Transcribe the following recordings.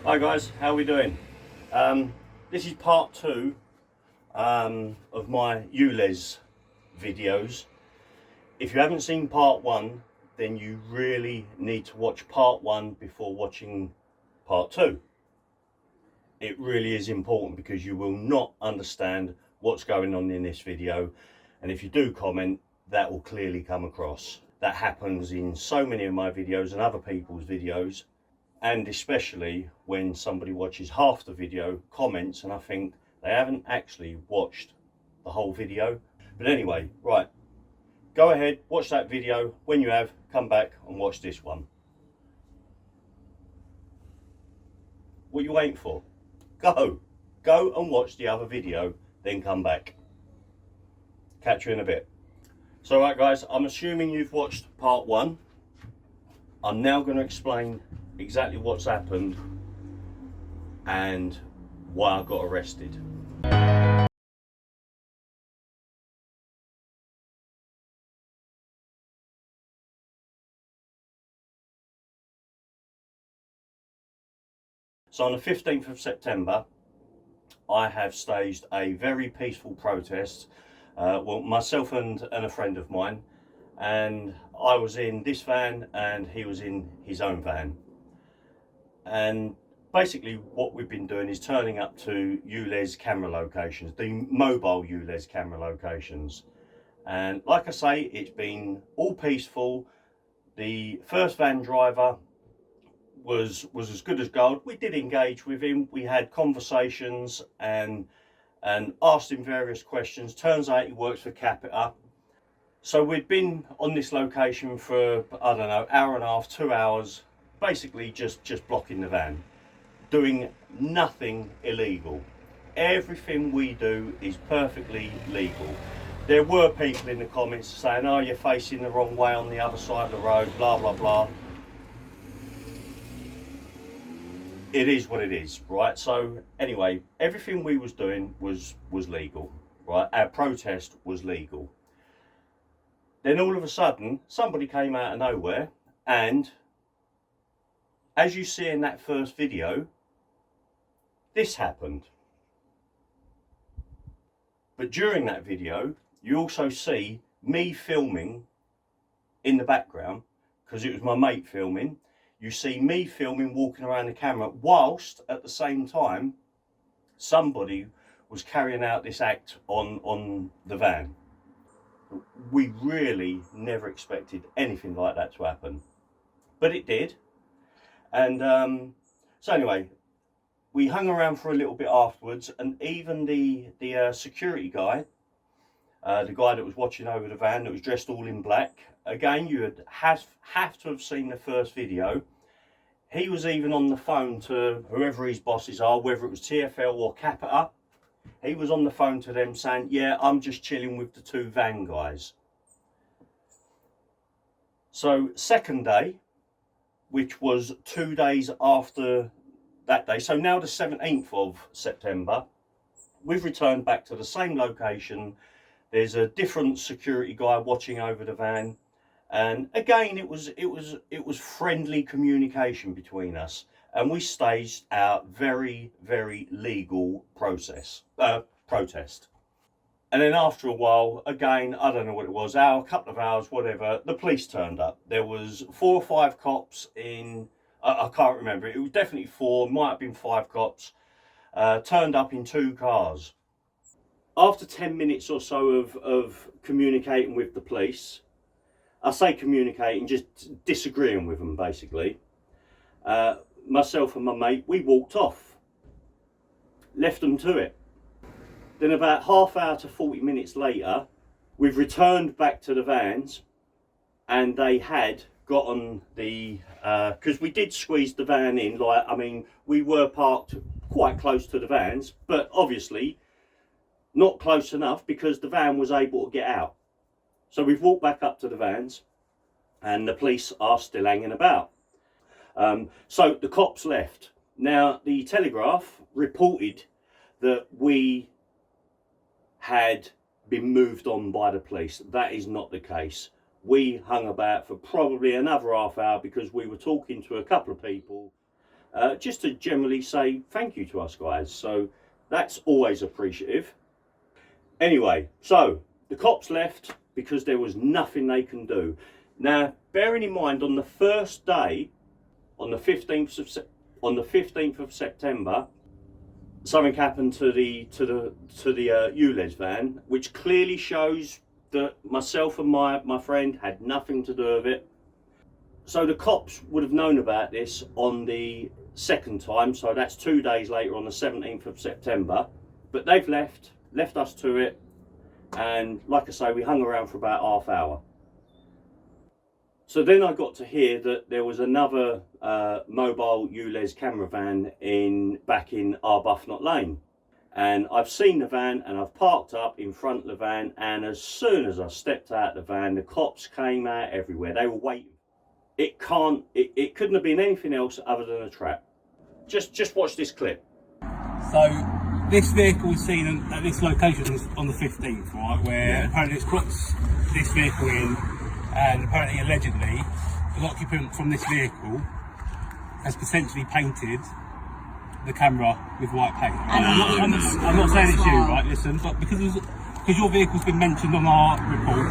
Hi guys, how are we doing? This is part two of my ULEZ videos. If you haven't seen part one, then you really need to watch part one before watching part two. It really is important because you will not understand what's going on in this video, and if you do comment, that will clearly come across. That happens in so many of my videos and other people's videos, and especially when somebody watches half the video, comments, and I think they haven't actually watched the whole video. But anyway, right, go ahead, watch that video. When you have, come back and watch this one. What are you waiting for? Go and watch the other video, then come back. Catch you in a bit. So right guys, I'm assuming you've watched part one. I'm now going to explain exactly what's happened and why I got arrested. So on the 15th of September, I have staged a very peaceful protest. Well, myself and a friend of mine, and I was in this van and he was in his own van. And basically what we've been doing is turning up to ULEZ camera locations, the mobile ULEZ camera locations. And like I say, it's been all peaceful. The first van driver was as good as gold. We did engage with him. We had conversations and asked him various questions. Turns out he works for Capita. So we'd been on this location for, I don't know, hour and a half, 2 hours, basically just blocking the van, doing nothing illegal. Everything we do is perfectly legal. There were people in the comments saying, oh, you're facing the wrong way on the other side of the road, blah, blah, blah. It is what it is, right? So anyway, everything we was doing was legal, right? Our protest was legal. Then all of a sudden, somebody came out of nowhere, and as you see in that first video, this happened. But during that video, you also see me filming in the background, because it was my mate filming. You see me filming, walking around the camera, whilst at the same time, somebody was carrying out this act on the van. We really never expected anything like that to happen, but it did. And so anyway, we hung around for a little bit afterwards, and even the security guy, the guy that was watching over the van, that was dressed all in black, again, you would have to have seen the first video. He was even on the phone to whoever his bosses are, whether it was TfL or Capita. He was on the phone to them saying, yeah, I'm just chilling with the two van guys. So second day, which was 2 days after that day, so now the 17th of September, we've returned back to the same location. There's a different security guy watching over the van, and again it was friendly communication between us, and we staged our very legal protest. And then after a while, again, I don't know what it was, a couple of hours, whatever, the police turned up. There was 4 or 5 cops in, I can't remember, it was definitely 4, might have been 5 cops, turned up in 2 cars. After 10 minutes or so of communicating with the police, I say communicating, just disagreeing with them basically, myself and my mate, we walked off, left them to it. Then about half hour to 40 minutes later, we've returned back to the vans, and they had gotten the, because we did squeeze the van in, like, I mean, we were parked quite close to the vans, but obviously not close enough because the van was able to get out. So we've walked back up to the vans, and the police are still hanging about. So the cops left. Now, the Telegraph reported that we had been moved on by the police. That is not the case. We hung about for probably another half hour because we were talking to a couple of people just to generally say thank you to us guys. So that's always appreciative. Anyway, so the cops left because there was nothing they can do. Now, bearing in mind, on the first day, on the 15th of September, something happened to the ULEZ van, which clearly shows that myself and my friend had nothing to do with it. So the cops would have known about this on the second time, so that's 2 days later, on the 17th of September. But they've left us to it, and like I say, we hung around for about half hour. So then I got to hear that there was another mobile ULEZ camera van back in Arbuthnot Lane. And I've seen the van, and I've parked up in front of the van, and as soon as I stepped out the van, the cops came out everywhere. They were waiting. It couldn't have been anything else other than a trap. Just watch this clip. So this vehicle was seen at this location on the 15th, right, where apparently it's crossed this vehicle in, and apparently allegedly an occupant from this vehicle has potentially painted the camera with white paint. I'm not saying it's you, right, listen, but because your vehicle's been mentioned on our report,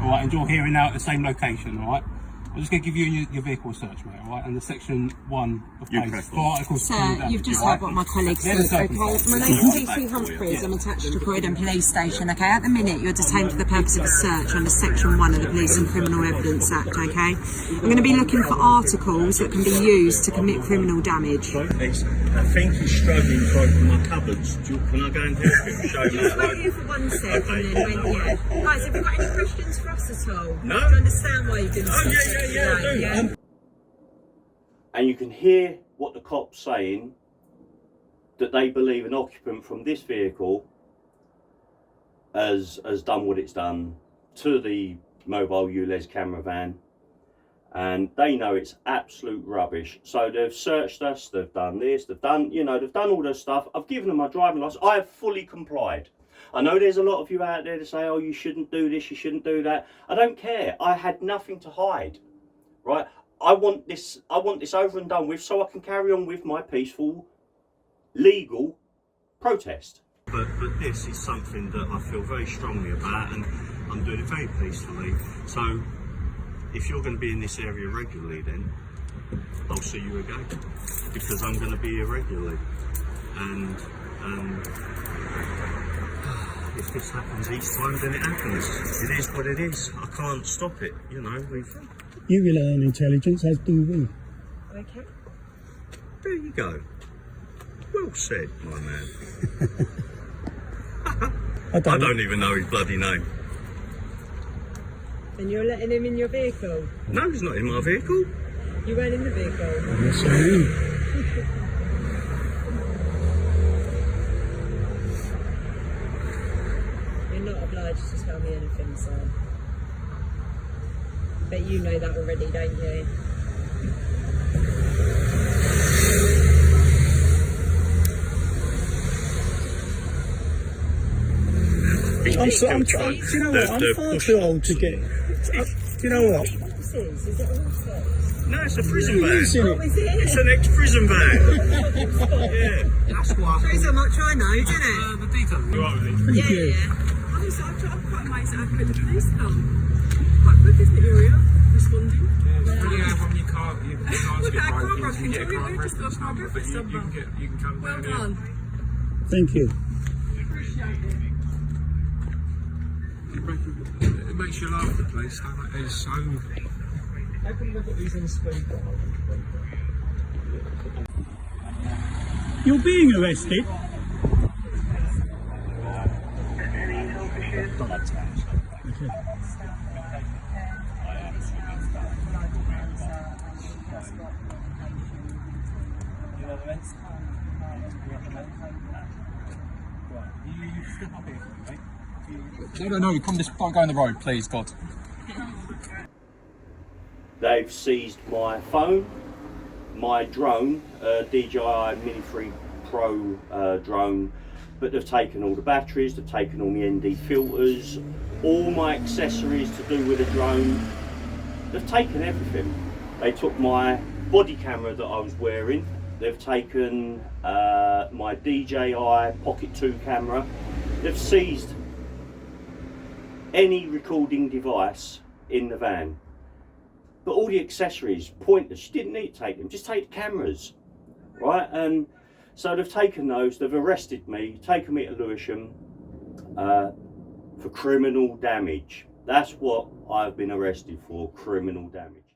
right, and you're here and now at the same location, right, I'm just going to give you your vehicle search, mate, right? And the section 1 of page for articles. Sir, you've just heard what my colleague said, okay? My name's DC Humphreys, I'm attached to Croydon Police Station, okay? At the minute, you're detained for the purpose of a search under section 1 of the Police and Criminal Evidence Act, okay? I'm going to be looking for articles that can be used to commit criminal damage. I think he's struggling to open my cupboards. Can I go and help him? Show him Just wait here for 1 sec, and then when, yeah. Guys, have you got any questions for us at all? No. Do you understand why you've been yeah. And you can hear what the cops saying, that they believe an occupant from this vehicle has done what it's done to the mobile ULEZ camera van, and they know it's absolute rubbish. So they've searched us, they've done this, they've done all this stuff. I've given them my driving license. I have fully complied. I know there's a lot of you out there to say, oh, you shouldn't do this, you shouldn't do that. I don't care. I had nothing to hide, right? I want this over and done with, so I can carry on with my peaceful, legal protest. But this is something that I feel very strongly about, and I'm doing it very peacefully. So if you're going to be in this area regularly, then I'll see you again, because I'm going to be here regularly. And if this happens each time, then it happens. It is what it is. I can't stop it, you know. You rely on intelligence, as do we. Okay. There you go. Well said, my man. I don't even know his bloody name. And you're letting him in your vehicle? No, he's not in my vehicle. You weren't in the vehicle? Yes, I am. You're not obliged to tell me anything, sir. But you know that already, don't you? Do you know what? I'm far too old to get. Do you know what? Is it horses? No, it's a prison van. Oh, is it? It's an ex-prison van. Yeah. That's why. Shows how much I know, doesn't it? The details. You are with Yeah, yeah. I'm quite amazed that I could the police come. Quite quick, isn't it, Uriel? Responding. Yeah, from your car, your car's Look get at our car broken, you broken. can get a car We just got reference a car number, but reference number. you can come Well down here. done. Thank you. It makes you laugh, the police. It's so. How come they've got these on speaker? You're being arrested. No, you don't go on the road, please, God. They've seized my phone, my drone, DJI Mini 3 Pro drone, but they've taken all the batteries, they've taken all my ND filters, all my accessories to do with the drone. They've taken everything. They took my body camera that I was wearing, They've taken my DJI Pocket 2 camera. They've seized any recording device in the van. But all the accessories, pointless. You didn't need to take them, just take the cameras, right? And so they've taken those, they've arrested me, taken me to Lewisham for criminal damage. That's what I've been arrested for, criminal damage.